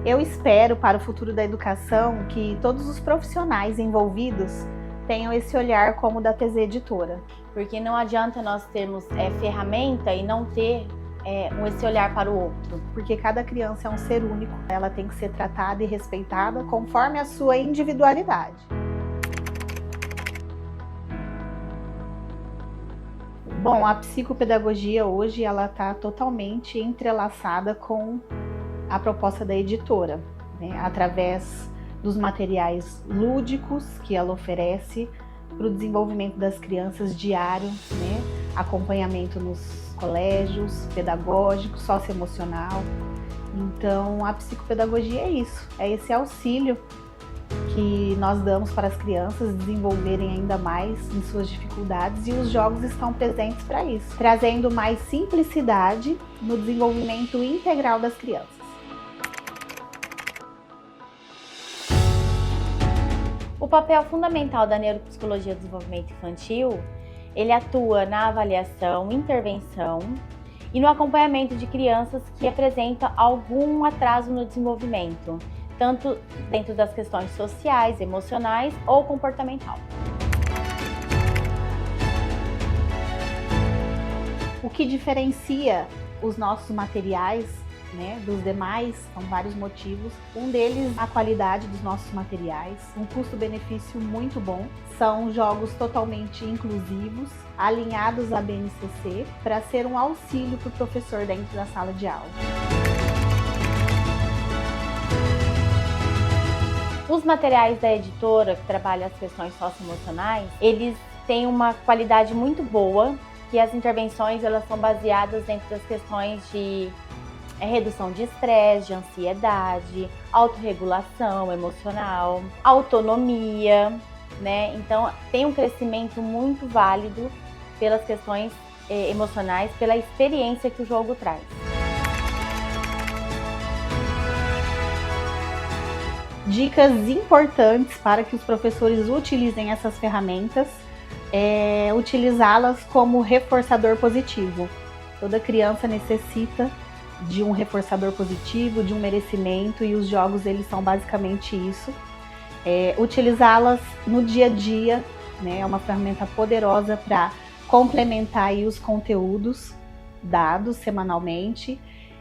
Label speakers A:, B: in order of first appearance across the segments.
A: Eu espero para o futuro da educação que todos os profissionais envolvidos tenham esse olhar como o da TZ Editora.
B: Porque não adianta nós termos ferramenta e não ter esse olhar para o outro.
A: Porque cada criança é um ser único, ela tem que ser tratada e respeitada conforme a sua individualidade. Bom, a psicopedagogia hoje ela está totalmente entrelaçada com a proposta da editora, né? Através dos materiais lúdicos que ela oferece para o desenvolvimento das crianças diário, né? Acompanhamento nos colégios, pedagógico, socioemocional. Então, a psicopedagogia é isso, é esse auxílio que nós damos para as crianças desenvolverem ainda mais em suas dificuldades, e os jogos estão presentes para isso, trazendo mais simplicidade no desenvolvimento integral das crianças.
B: O papel fundamental da neuropsicologia do desenvolvimento infantil, ele atua na avaliação, intervenção e no acompanhamento de crianças que apresentam algum atraso no desenvolvimento, tanto dentro das questões sociais, emocionais ou comportamental.
A: O que diferencia os nossos materiais, né, dos demais, são vários motivos. Um deles, a qualidade dos nossos materiais, um custo-benefício muito bom. São jogos totalmente inclusivos, alinhados à BNCC, para ser um auxílio para o professor dentro da sala de aula.
B: Os materiais da editora, que trabalham as questões socioemocionais, eles têm uma qualidade muito boa, que as intervenções elas são baseadas dentro das questões de redução de estresse, de ansiedade, autorregulação emocional, autonomia, né? Então, tem um crescimento muito válido pelas questões emocionais, pela experiência que o jogo traz.
A: Dicas importantes para que os professores utilizem essas ferramentas é utilizá-las como reforçador positivo. Toda criança necessita de um reforçador positivo, de um merecimento, e os jogos eles são basicamente isso. Utilizá-las no dia a dia, né, é uma ferramenta poderosa para complementar aí os conteúdos dados semanalmente.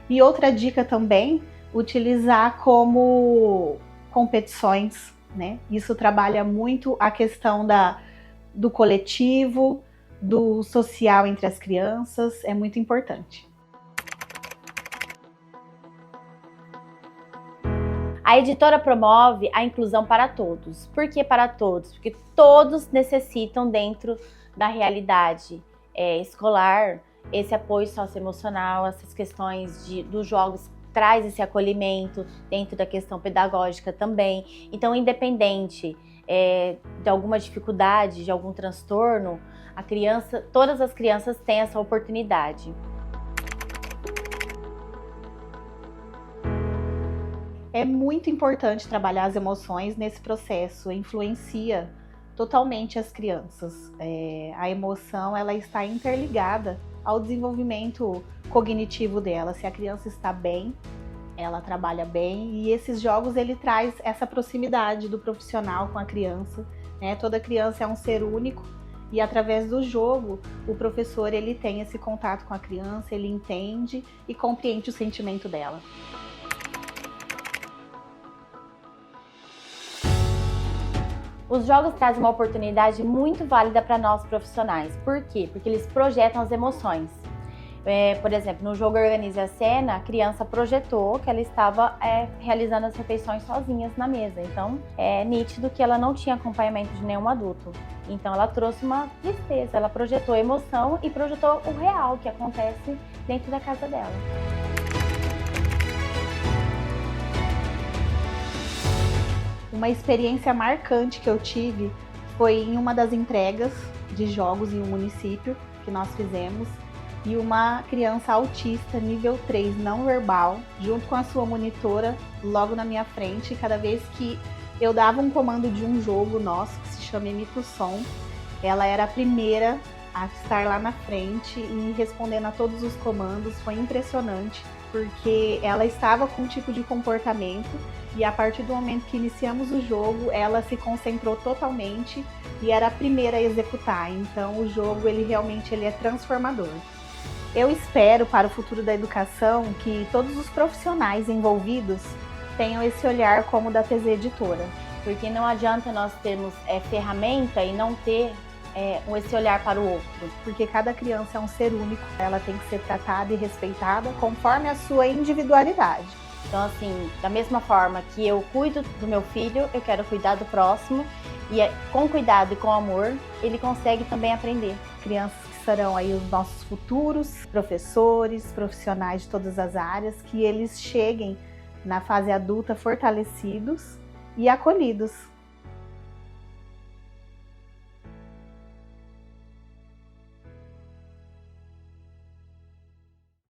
A: E outra dica também, utilizar como competições, né? Isso trabalha muito a questão do coletivo, do social entre as crianças, é muito importante.
B: A editora promove a inclusão para todos. Por que para todos? Porque todos necessitam, dentro da realidade escolar, esse apoio socioemocional, essas questões dos jogos traz esse acolhimento dentro da questão pedagógica também. Então, independente de alguma dificuldade, de algum transtorno, todas as crianças têm essa oportunidade.
A: É muito importante trabalhar as emoções nesse processo, influencia totalmente as crianças. A emoção ela está interligada ao desenvolvimento cognitivo dela. Se a criança está bem, ela trabalha bem, e esses jogos ele traz essa proximidade do profissional com a criança, né? Toda criança é um ser único, e através do jogo o professor ele tem esse contato com a criança, ele entende e compreende o sentimento dela.
B: Os jogos trazem uma oportunidade muito válida para nós profissionais. Por quê? Porque eles projetam as emoções. Por exemplo, no jogo Organize a Cena, a criança projetou que ela estava realizando as refeições sozinhas na mesa. Então, é nítido que ela não tinha acompanhamento de nenhum adulto. Então, ela trouxe uma tristeza, ela projetou a emoção e projetou o real que acontece dentro da casa dela.
A: Uma experiência marcante que eu tive foi em uma das entregas de jogos em um município que nós fizemos, e uma criança autista nível 3 não verbal, junto com a sua monitora, logo na minha frente. Cada vez que eu dava um comando de um jogo nosso, que se chama Imita o Som, ela era a primeira a estar lá na frente e respondendo a todos os comandos. Foi impressionante porque ela estava com um tipo de comportamento e a partir do momento que iniciamos o jogo, ela se concentrou totalmente e era a primeira a executar. Então o jogo ele realmente é transformador. Eu espero para o futuro da educação que todos os profissionais envolvidos tenham esse olhar como o da TZ Editora.
B: Porque não adianta nós termos ferramenta e não ter esse olhar para o outro.
A: Porque cada criança é um ser único, ela tem que ser tratada e respeitada conforme a sua individualidade.
B: Então, assim, da mesma forma que eu cuido do meu filho, eu quero cuidar do próximo e com cuidado e com amor, ele consegue também aprender.
A: Crianças que serão aí os nossos futuros professores, profissionais de todas as áreas, que eles cheguem na fase adulta fortalecidos e acolhidos.